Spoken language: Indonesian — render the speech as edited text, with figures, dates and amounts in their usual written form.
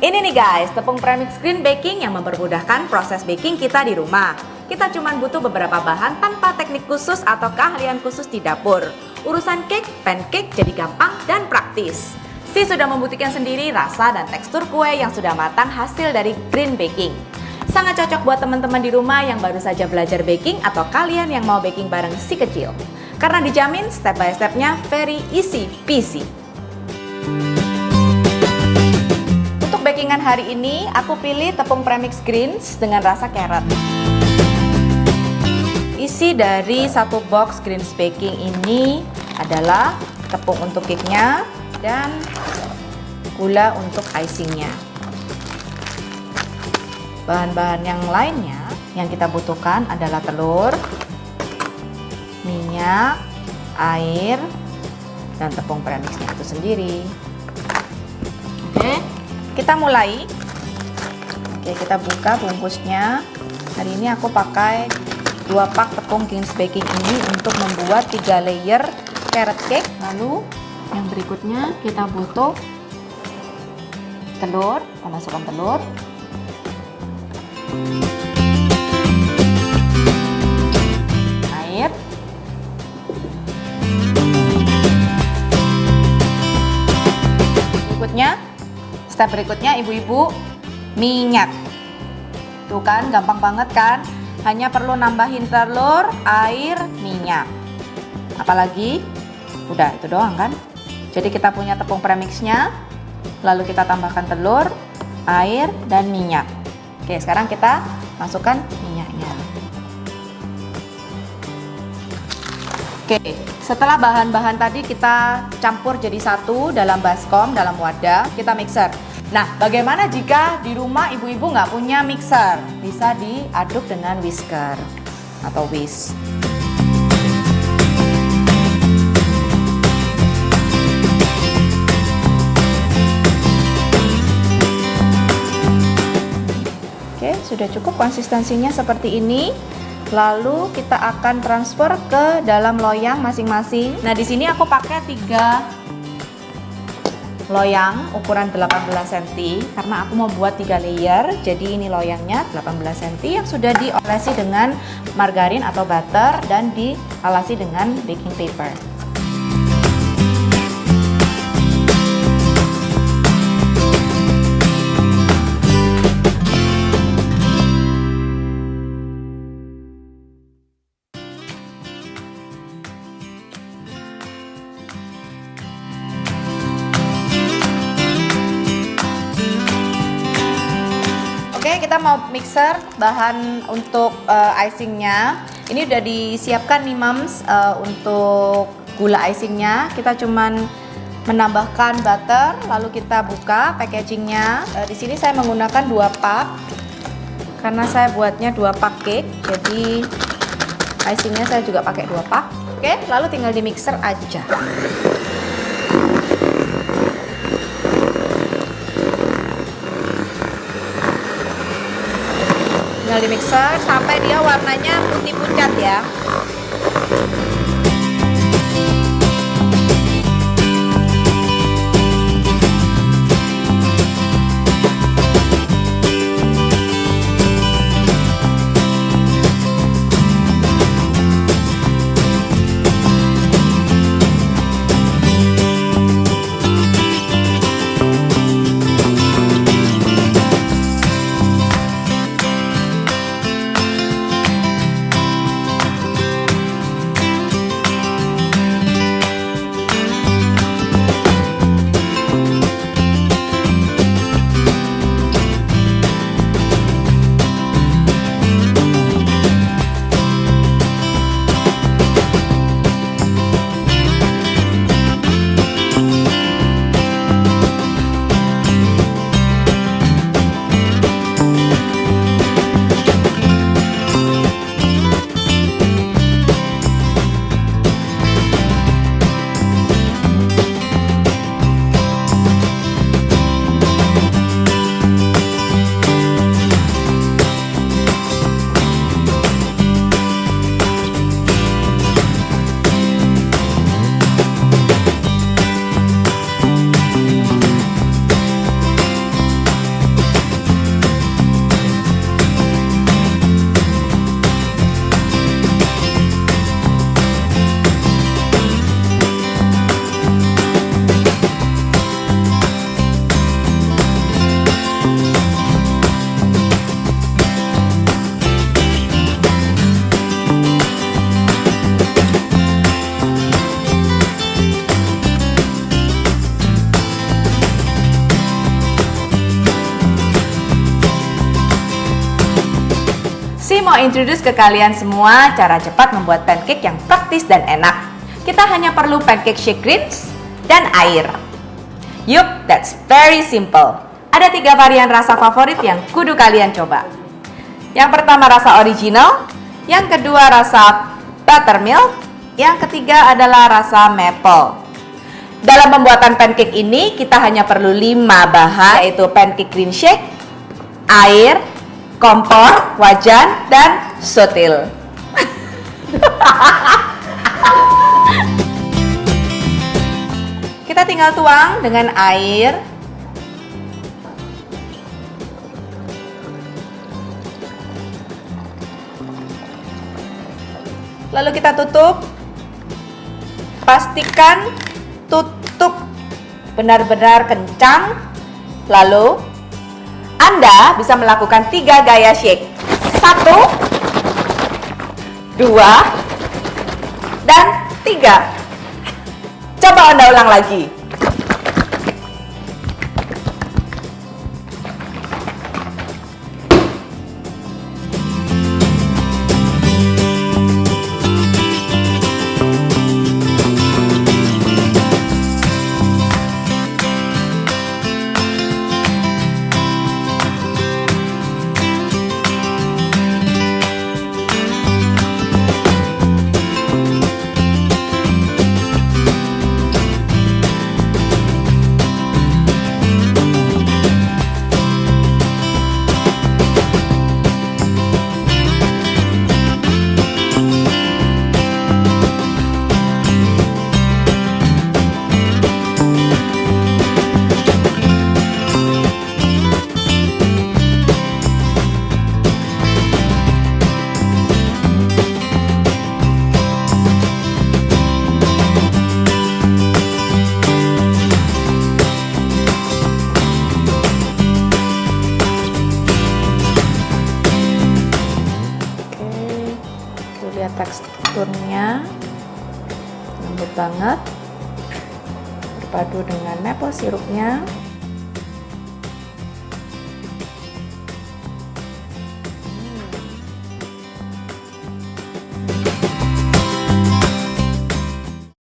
Ini nih guys, tepung premix green baking yang mempermudahkan proses baking kita di rumah. Kita cuma butuh beberapa bahan tanpa teknik khusus atau keahlian khusus di dapur. Urusan cake, pancake jadi gampang dan praktis. Si sudah membuktikan sendiri rasa dan tekstur kue yang sudah matang hasil dari green baking. Sangat cocok buat teman-teman di rumah yang baru saja belajar baking atau kalian yang mau baking bareng si kecil. Karena dijamin step by stepnya very easy peasy. Untuk bakingan hari ini, aku pilih tepung premix greens dengan rasa carrot. Isi dari satu box greens baking ini adalah tepung untuk cake-nya dan gula untuk icing-nya. Bahan-bahan yang lainnya yang kita butuhkan adalah telur, minyak, air, dan tepung premixnya itu sendiri. Oke, kita mulai. Oke, kita buka bungkusnya. Hari ini aku pakai 2 pak tepung greens baking ini untuk membuat 3 layer carrot cake. Lalu yang berikutnya kita butuh telur. Kita masukkan telur, air, step berikutnya ibu-ibu, minyak. Tuh kan, gampang banget kan? Hanya perlu nambahin telur, air, minyak. Apalagi? Udah, itu doang kan? Jadi kita punya tepung premixnya, lalu kita tambahkan telur, air, dan minyak. Oke, sekarang kita masukkan minyaknya. Oke, setelah bahan-bahan tadi kita campur jadi satu dalam baskom, dalam wadah, kita mixer. Nah, bagaimana jika di rumah ibu-ibu nggak punya mixer? Bisa diaduk dengan whisker atau whisk. Oke, sudah cukup konsistensinya seperti ini. Lalu kita akan transfer ke dalam loyang masing-masing. Nah, di sini aku pakai 3 loyang ukuran 18 cm karena aku mau buat 3 layer. Jadi ini loyangnya 18 cm yang sudah diolesi dengan margarin atau butter dan dialasi dengan baking paper. Oke, kita mau mixer bahan untuk icingnya. Ini udah disiapkan nih Mams untuk gula icingnya. Kita cuman menambahkan butter, lalu kita buka packagingnya. Di sini saya menggunakan 2 pak karena saya buatnya 2 pak cake. Jadi icingnya saya juga pakai 2 pak. Oke, lalu tinggal di mixer aja. Tinggal di mixer sampai dia warnanya putih pucat ya. mau introduce ke kalian semua cara cepat membuat pancake yang praktis dan enak. Kita hanya perlu pancake shake greens dan air. Yup, that's very simple. Ada 3 varian rasa favorit yang kudu kalian coba. Yang pertama rasa original, yang kedua rasa buttermilk, yang ketiga adalah rasa maple. Dalam pembuatan pancake ini kita hanya perlu 5 bahan, yaitu pancake green shake, air, kompor, wajan, dan sutil. Kita tinggal tuang dengan air. Lalu kita tutup. Pastikan tutup benar-benar kencang. Lalu Anda bisa melakukan 3 gaya shake. 1, 2, dan 3. Coba Anda ulang lagi. Lihat teksturnya lembut banget, berpadu dengan maple sirupnya.